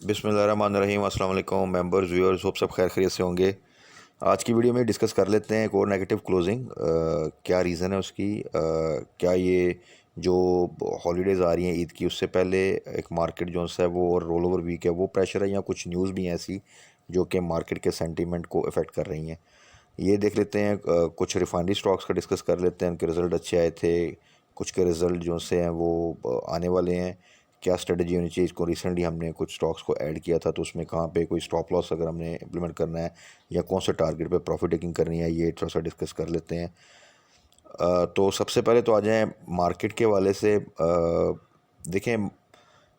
बिस्मिल्लाहिर्रहमानिर्रहीम। अस्सलाम वालेकुम मेंबर्स व्यूअर्स, होप सब खैर खैरियत से होंगे। आज की वीडियो में डिस्कस कर लेते हैं एक और नेगेटिव क्लोजिंग। क्या रीज़न है उसकी, क्या ये जो हॉलीडेज़ आ रही हैं ईद की, उससे पहले एक मार्केट जो है वो और रोल ओवर वीक है वो प्रेशर है, या कुछ न्यूज़ भी हैं ऐसी जो कि मार्केट के सेंटीमेंट को अफेक्ट कर रही हैं। ये देख लेते हैं। कुछ रिफाइनरी स्टॉक्स का डिस्कस कर लेते हैं, उनके रिज़ल्ट अच्छे आए थे, कुछ के रिज़ल्ट जो से हैं वो आने वाले हैं। क्या स्ट्रेटजी होनी चाहिए इसको, रिसेंटली हमने कुछ स्टॉक्स को ऐड किया था तो उसमें कहाँ पे कोई स्टॉप लॉस अगर हमने इम्प्लीमेंट करना है या कौन से टारगेट पे प्रॉफिट टेकिंग करनी है, ये थोड़ा सा डिस्कस कर लेते हैं। तो सबसे पहले तो आ जाएं मार्केट के वाले से। देखें,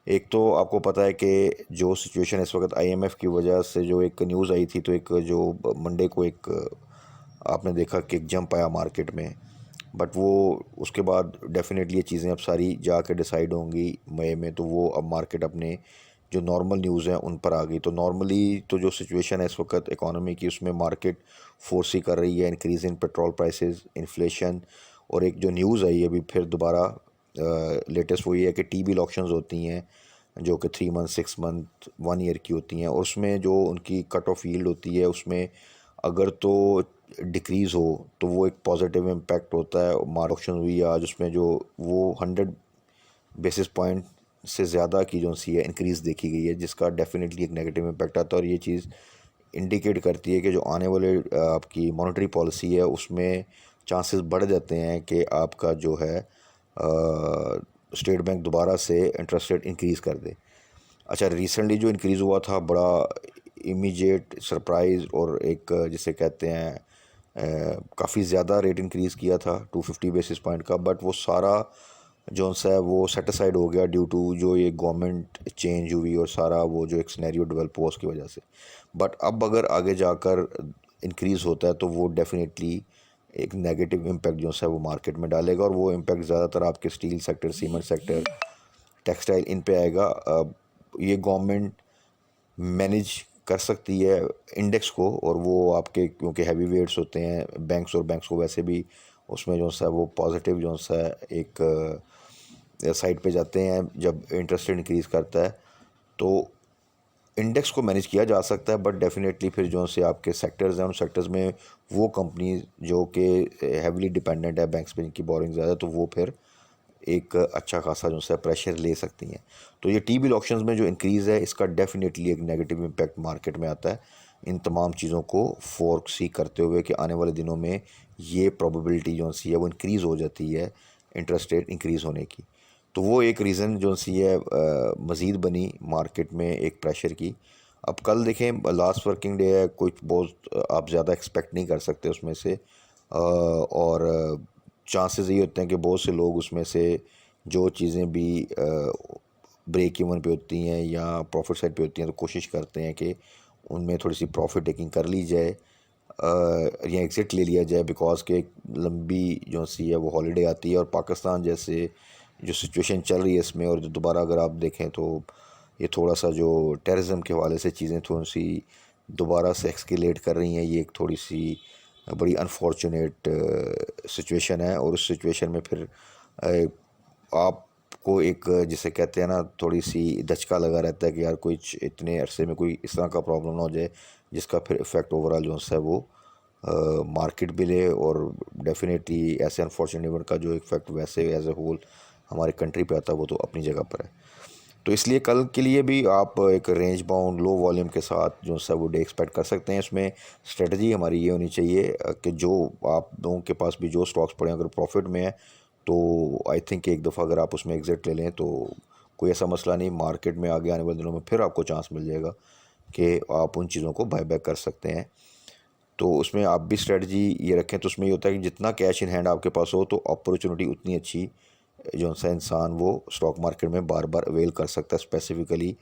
एक तो आपको पता है कि जो सिचुएशन इस वक्त आईएमएफ की वजह से जो एक न्यूज़ आई थी, तो एक जो मंडे को एक आपने देखा कि एक जंप आया मार्केट में। बट वो उसके बाद डेफिनेटली ये चीज़ें अब सारी जाके डिसाइड होंगी मई में, तो वो अब मार्केट अपने जो नॉर्मल न्यूज़ हैं उन पर आ गई। तो नॉर्मली तो जो सिचुएशन है इस वक्त इकोनॉमी की, उसमें मार्केट फोर्स कर रही है increase in petrol prices, inflation. और एक जो न्यूज़ आई अभी फिर दोबारा लेटेस्ट वो ये है कि टी बिल ऑप्शंस होती हैं जो कि 3 मंथ, 6 मंथ, 1 ईयर की होती हैं, और उसमें जो उनकी कट ऑफ यील्ड होती है उसमें अगर तो डिक्रीज़ हो तो वो एक पॉजिटिव इम्पैक्ट होता है। मार्केट ऑप्शन हुई आज, उसमें जो वो 100 बेसिस पॉइंट से ज़्यादा की जो सी है इंक्रीज़ देखी गई है, जिसका डेफिनेटली एक नेगेटिव इम्पैक्ट आता है। और ये चीज़ इंडिकेट करती है कि जो आने वाले आपकी मॉनेटरी पॉलिसी है उसमें चांसेस बढ़ जाते हैं कि आपका जो है स्टेट बैंक दोबारा से इंटरेस्ट रेट इंक्रीज़ कर दे। अच्छा, रिसेंटली जो इंक्रीज़ हुआ था बड़ा इमीडिएट सरप्राइज़, और एक जिसे कहते हैं काफ़ी ज़्यादा रेट इंक्रीज़ किया था 250 बेसिस पॉइंट का। बट वो सारा जो सा है वो सेटिसाइड हो गया ड्यू टू जो ये गवर्नमेंट चेंज हुई और सारा वो जो एक सिनेरियो डेवलप हुआ उसकी वजह से। बट अब अगर आगे जाकर इंक्रीज़ होता है तो वो डेफिनेटली एक नेगेटिव इम्पैक्ट जो है वो मार्केट में डालेगा, और वो इम्पैक्ट ज़्यादातर आपके steel sector, cement sector, textile, इन पे आएगा। ये गवर्नमेंट मैनेज कर सकती है इंडेक्स को, और वो आपके क्योंकि हैवी वेट्स होते हैं बैंक्स, और बैंक्स को वैसे भी उसमें जो सा वो पॉजिटिव जो सा एक साइड पे जाते हैं जब इंटरेस्ट रेट इंक्रीज़ करता है, तो इंडेक्स को मैनेज किया जा सकता है। बट डेफिनेटली फिर जो से आपके सेक्टर्स हैं उन सेक्टर्स में वो कंपनीज जो कि हैविली डिपेंडेंट है बैंक्स पे, जिनकी बोरिंग ज़्यादा, तो वो फिर एक अच्छा खासा जो है प्रेशर ले सकती हैं। तो ये टी बिल ऑप्शंस में जो इंक्रीज़ है इसका डेफिनेटली एक नेगेटिव इम्पैक्ट मार्केट में आता है। इन तमाम चीज़ों को फोरसी करते हुए कि आने वाले दिनों में ये प्रोबेबिलिटी जो सी है वो इंक्रीज़ हो जाती है इंटरेस्ट रेट इंक्रीज़ होने की। तो वो एक रीज़न जो सी है मज़ीद बनी मार्केट में एक प्रेशर की। अब कल देखें, लास्ट वर्किंग डे है, कुछ बहुत आप ज़्यादा एक्सपेक्ट नहीं कर सकते उसमें से। और चांसेस ये होते हैं कि बहुत से लोग उसमें से जो चीज़ें भी ब्रेक इवन पे होती हैं या प्रॉफिट साइड पे होती हैं तो कोशिश करते हैं कि उनमें थोड़ी सी प्रॉफिट टेकिंग कर ली जाए, या एग्ज़िट ले लिया जाए, बिकॉज के एक लंबी जो सी है वो हॉलीडे आती है, और पाकिस्तान जैसे जो सिचुएशन चल रही है इसमें, और जो दोबारा अगर आप देखें तो ये थोड़ा सा जो टेररिज्म के हवाले से चीज़ें थोड़ी सी दोबारा से एक्सकेलेट कर रही हैं, ये एक थोड़ी सी बड़ी अनफॉर्चुनेट सिचुएशन है। और उस सिचुएशन में फिर आपको एक जिसे कहते हैं ना, थोड़ी सी दचका लगा रहता है कि यार कोई इतने अरसे में कोई इस तरह का प्रॉब्लम ना हो जाए जिसका फिर इफ़ेक्ट ओवरऑल जो है वो मार्केट भी ले, और डेफिनेटली ऐसे अनफॉर्चुनेट इवेंट का जो इफ़ेक्ट वैसे एज ए होल हमारे कंट्री पे आता है वो तो अपनी जगह पर है। तो इसलिए कल के लिए भी आप एक रेंज बाउंड लो वॉल्यूम के साथ जो सा वो डे एक्सपेक्ट कर सकते हैं। इसमें स्ट्रेटजी हमारी ये होनी चाहिए कि जो आप लोगों के पास भी जो स्टॉक्स पड़े अगर प्रॉफिट में है तो आई थिंक एक दफ़ा अगर आप उसमें एग्ज़िट ले लें तो कोई ऐसा मसला नहीं, मार्केट में आगे आने वाले दिनों में फिर आपको चांस मिल जाएगा कि आप उन चीज़ों को बाय बैक कर सकते हैं। तो उसमें आप भी स्ट्रेटजी ये रखें, तो उसमें ये होता है कि जितना कैश इन हैंड आपके पास हो तो अपॉर्चुनिटी उतनी अच्छी जो सा इंसान वो स्टॉक मार्केट में बार बार अवेल कर सकता है। स्पेसिफ़िकली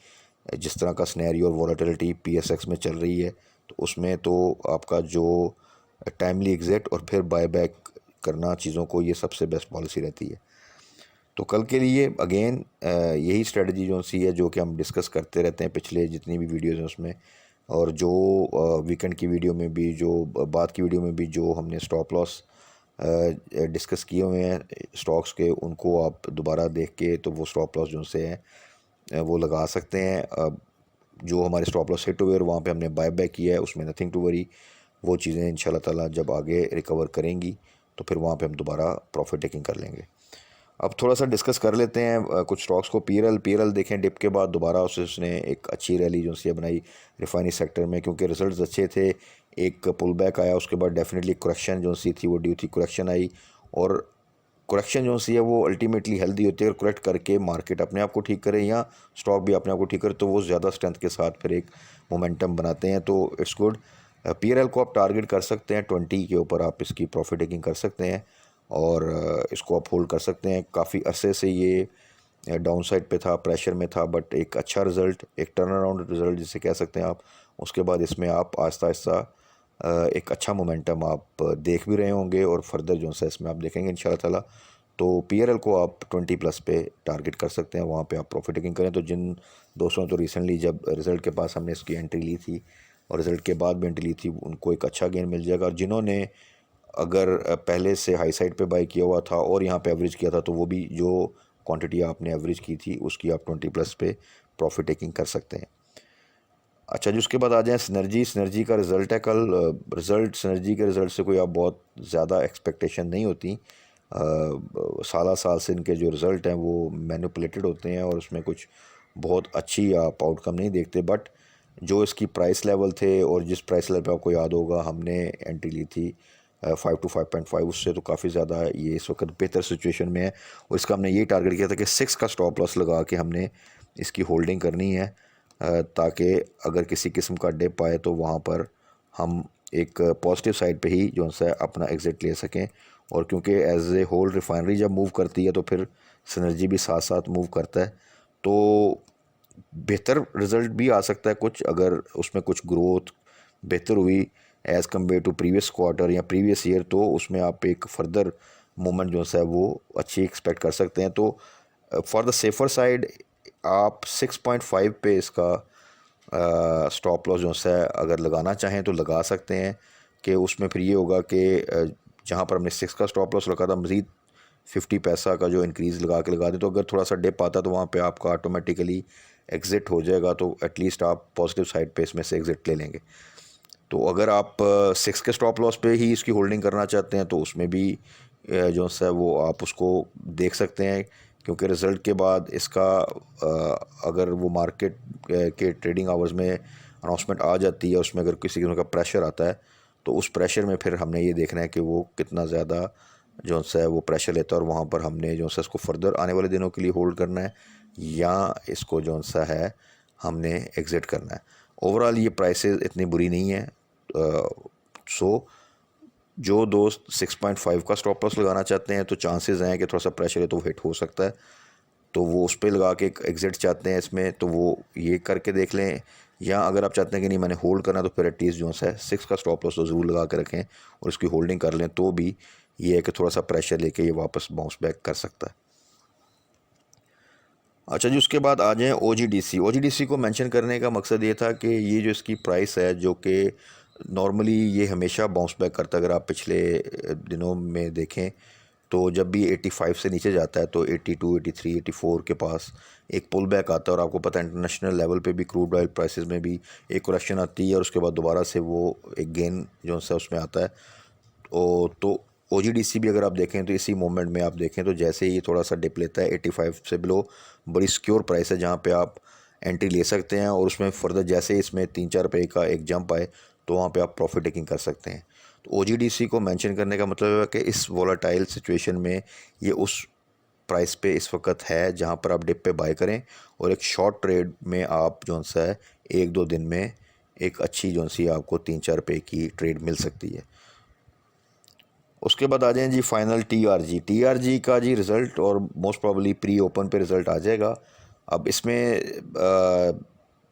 जिस तरह का सिनेरियो और वॉलेटिलिटी पीएसएक्स में चल रही है, तो उसमें तो आपका जो टाइमली एग्ज़िट और फिर बाय बैक करना चीज़ों को, ये सबसे बेस्ट पॉलिसी रहती है। तो कल के लिए अगेन यही स्ट्रेटजी जो सी है जो कि हम डिस्कस करते रहते हैं पिछले जितनी भी वीडियोज़ हैं उसमें, और जो वीकेंड की वीडियो में भी, जो बाद की वीडियो में भी जो हमने स्टॉप लॉस डिस्कस किए हुए हैं स्टॉक्स के, उनको आप दोबारा देख के तो वो स्टॉप लॉस जो से हैं वो लगा सकते हैं। जो हमारे स्टॉप लॉस हिट हुए और वहाँ पे हमने बाय बैक किया है, उसमें नथिंग टू वरी। वो चीज़ें इंशाल्लाह ताला जब आगे रिकवर करेंगी तो फिर वहाँ पे हम दोबारा प्रॉफिट टेकिंग कर लेंगे। अब थोड़ा सा डिस्कस कर लेते हैं कुछ स्टॉक्स को। पीएलएल देखें, डिप के बाद दोबारा उसने एक अच्छी रैली जो सी बनाई रिफाइनरी सेक्टर में, क्योंकि रिजल्ट्स अच्छे थे। एक पुल बैक आया, उसके बाद डेफिनेटली करेक्शन जो सी थी वो ड्यू थी, करेक्शन आई। और करेक्शन जो सी है वो अल्टीमेटली हेल्दी होती है। अगर करेक्ट करके मार्केट अपने आप को ठीक करे या स्टॉक भी अपने आप को ठीक करे तो वो ज़्यादा स्ट्रेंथ के साथ फिर एक मोमेंटम बनाते हैं, तो इट्स गुड। पीएलएल को आप टारगेट कर सकते हैं 20 के ऊपर, आप इसकी प्रॉफिट टेकिंग कर सकते हैं और इसको आप होल्ड कर सकते हैं। काफ़ी अरसे से ये डाउन साइड पे था, प्रेशर में था, बट एक अच्छा रिज़ल्ट, एक टर्न अराउंड रिज़ल्ट जिसे कह सकते हैं आप। उसके बाद इसमें आप आहिस्ता आहिस्ता एक अच्छा मोमेंटम आप देख भी रहे होंगे और फर्दर जो है इसमें आप देखेंगे इंशाल्लाह ताला। तो पीएलएल को आप 20 प्लस पे टारगेट कर सकते हैं, वहाँ पे आप प्रॉफिट टेकिंग करें। तो जिन दोस्तों ने तो रिसेंटली जब रिज़ल्ट के पास हमने इसकी एंट्री ली थी और रिज़ल्ट के बाद भी एंट्री ली थी, उनको एक अच्छा गेन मिल जाएगा। और जिन्होंने अगर पहले से हाई साइड पे बाई किया हुआ था और यहाँ पे एवरेज किया था, तो वो भी जो क्वांटिटी आपने एवरेज की थी उसकी आप 20 प्लस पे प्रॉफिट टेकिंग कर सकते हैं। अच्छा जी, उसके बाद आ जाएँ सिनर्जी का रिज़ल्ट है कल। सिनर्जी के रिज़ल्ट से कोई आप बहुत ज़्यादा एक्सपेक्टेशन नहीं होती। साल से इनके जो रिज़ल्ट हैं वो मैनिपुलेटेड होते हैं और उसमें कुछ बहुत अच्छी आप आउटकम नहीं देखते। बट जो इसकी प्राइस लेवल थे और जिस प्राइस लेवल पे आपको याद होगा हमने एंट्री ली थी 5 to 5.5, उससे तो काफ़ी ज़्यादा ये इस वक्त बेहतर सिचुएशन में है। और इसका हमने ये टारगेट किया था कि 6 का स्टॉप लॉस लगा के हमने इसकी होल्डिंग करनी है, ताकि अगर किसी किस्म का डिप आए तो वहाँ पर हम एक पॉजिटिव साइड पे ही जो है अपना एग्ज़िट ले सकें। और क्योंकि एज ए होल रिफाइनरी जब मूव करती है तो फिर सिनर्जी भी साथ साथ मूव करता है, तो बेहतर रिज़ल्ट भी आ सकता है कुछ, अगर उसमें कुछ ग्रोथ बेहतर हुई as compare to previous quarter या प्रीवियस ईयर, तो उसमें आप एक फर्दर मूवमेंट जो है वो अच्छी एक्सपेक्ट कर सकते हैं। तो फॉर द सेफ़र साइड आप 6.5 पे इसका स्टॉप लॉस जो है अगर लगाना चाहें तो लगा सकते हैं, कि उसमें फिर ये होगा कि जहाँ पर हमने 6 का स्टॉप लॉस लगा था मज़ीद 50 पैसा का जो इंक्रीज़ लगा दें, तो अगर थोड़ा सा डिप आता है तो वहाँ पे आपका ऑटोमेटिकली एग्ज़िट हो जाएगा, तो एटलीस्ट आप पॉजिटिव साइड पे इसमें से एग्ज़िट ले लेंगे। तो अगर आप 6 के स्टॉप लॉस पे ही इसकी होल्डिंग करना चाहते हैं तो उसमें भी जो है वो आप उसको देख सकते हैं, क्योंकि रिज़ल्ट के बाद इसका अगर वो मार्केट के ट्रेडिंग आवर्स में अनाउंसमेंट आ जाती है, उसमें अगर किसी किस्म का प्रेशर आता है तो उस प्रेशर में फिर हमने ये देखना है कि वो कितना ज़्यादा जो है वो प्रेशर लेता है, और वहाँ पर हमने जो है इसको फर्दर आने वाले दिनों के लिए होल्ड करना है या इसको जो सा है हमने एग्ज़िट करना है। ओवरऑल ये प्राइसेस इतनी बुरी नहीं है। सो जो दोस्त 6.5 का स्टॉप लॉस लगाना चाहते हैं तो चांसेस हैं कि थोड़ा सा प्रेशर है तो हिट हो सकता है, तो वो उस पर लगा के एक एग्ज़िट चाहते हैं इसमें तो वो ये करके देख लें। या अगर आप चाहते हैं कि नहीं मैंने होल्ड करना, तो फिर एटलीस्ट जो है 6 का स्टॉप लॉस तो ज़रूर लगा के रखें और इसकी होल्डिंग कर लें, तो भी ये है कि थोड़ा सा प्रेशर लेके ये वापस बाउंस बैक कर सकता है। अच्छा जी, उसके बाद आ जाएँ ओजीडीसी को मेंशन करने का मकसद ये था कि ये जो इसकी प्राइस है, जो कि नॉर्मली ये हमेशा बाउंस बैक करता है। अगर आप पिछले दिनों में देखें तो जब भी 85 से नीचे जाता है तो 82, 83, 84 के पास एक पुल बैक आता है। और आपको पता है इंटरनेशनल लेवल पे भी क्रूड ऑयल प्राइसेस में भी एक करेक्शन आती है और उसके बाद दोबारा से वो एक गेन जो है उसमें आता है। तो ओजीडीसी भी अगर आप देखें तो इसी मोमेंट में आप देखें तो जैसे ही थोड़ा सा डिप लेता है 85 से बिलो, बड़ी सिक्योर प्राइस है जहाँ पे आप एंट्री ले सकते हैं। और उसमें फर्दर जैसे ही इसमें 3-4 रुपये का एक जंप आए तो वहाँ पे आप प्रॉफिट टेकिंग कर सकते हैं। तो ओजीडीसी को मेंशन करने का मतलब है कि इस वोलेटाइल सिचुएशन में ये उस प्राइस पे इस वक्त है जहाँ पर आप डिप पे बाय करें और एक शॉर्ट ट्रेड में आप जो है 1-2 दिन में एक अच्छी जो सी आपको 3-4 रुपये की ट्रेड मिल सकती है। उसके बाद आ जाएँ जी फाइनल टीआरजी का जी रिज़ल्ट, और मोस्ट प्रॉब्ली प्री ओपन पे रिज़ल्ट आ जाएगा। अब इसमें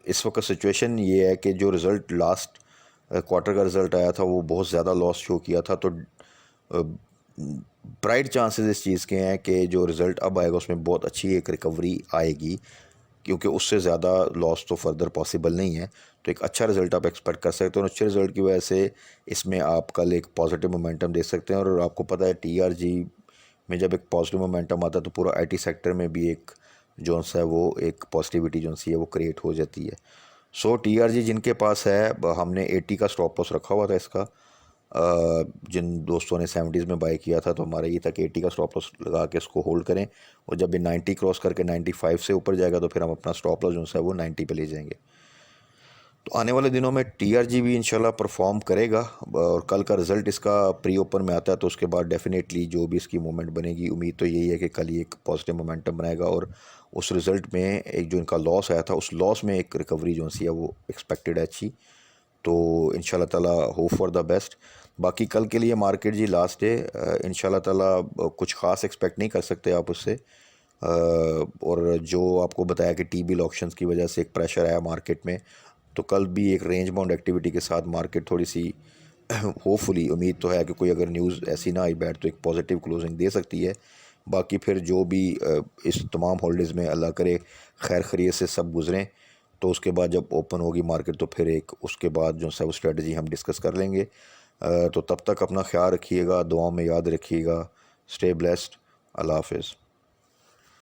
इस वक्त सिचुएशन ये है कि जो रिज़ल्ट लास्ट क्वार्टर का रिज़ल्ट आया था वो बहुत ज़्यादा लॉस शो किया था, तो ब्राइट चांसेस इस चीज़ के हैं कि जो रिज़ल्ट अब आएगा उसमें बहुत अच्छी एक रिकवरी आएगी, क्योंकि उससे ज़्यादा लॉस तो फर्दर पॉसिबल नहीं है। तो एक अच्छा रिज़ल्ट आप एक्सपेक्ट कर सकते हो और अच्छे रिज़ल्ट की वजह से इसमें आप कल एक पॉजिटिव मोमेंटम देख सकते हैं। और आपको पता है टीआरजी में जब एक पॉजिटिव मोमेंटम आता है तो पूरा आईटी सेक्टर में भी एक जो है वो एक पॉजिटिविटी जो सी है वो क्रिएट हो जाती है। सो TRG जिनके पास है हमने 80 का स्टॉप लॉस रखा हुआ था इसका। जिन दोस्तों ने 70s में बाई किया था तो हमारा ये था कि 80 का स्टॉप लॉस लगा के इसको होल्ड करें, और जब ये 90 क्रॉस करके 95 से ऊपर जाएगा तो फिर हम अपना स्टॉप लॉस जो है वो 90 पे ले जाएंगे। तो आने वाले दिनों में TRG भी इंशाल्लाह परफॉर्म करेगा, और कल का रिज़ल्ट इसका प्री ओपन में आता है तो उसके बाद डेफिनेटली जो भी इसकी मूवमेंट बनेगी, उम्मीद तो यही है कि कल ही एक पॉजिटिव मोमेंटम बनाएगा, और उस रिज़ल्ट में एक जो इनका लॉस आया था उस लॉस में एक रिकवरी जो सी है वो एक्सपेक्टेड है अच्छी। तो इंशाल्लाह ताला होप फॉर द बेस्ट। बाकी कल के लिए मार्केट जी लास्ट डे, इंशाल्लाह ताला कुछ ख़ास एक्सपेक्ट नहीं कर सकते आप उससे। और जो आपको बताया कि T-bill ऑप्शंस की वजह से एक प्रेशर आया मार्केट में, तो कल भी एक रेंज बाउंड एक्टिविटी के साथ मार्केट थोड़ी सी होपफुली उम्मीद तो है कि कोई अगर न्यूज़ ऐसी ना आई बैठ तो एक पॉजिटिव क्लोजिंग दे सकती है। बाकी फिर जो भी इस तमाम हॉलीडेज़ में अल्लाह करे खैर खैरियत से सब गुजरें, तो उसके बाद जब ओपन होगी मार्केट तो फिर एक उसके बाद जो है वो स्ट्रेटजी हम डिस्कस कर लेंगे। तो तब तक अपना ख्याल रखिएगा, दुआ में याद रखिएगा। Stay blessed. अल्लाह हाफिज़।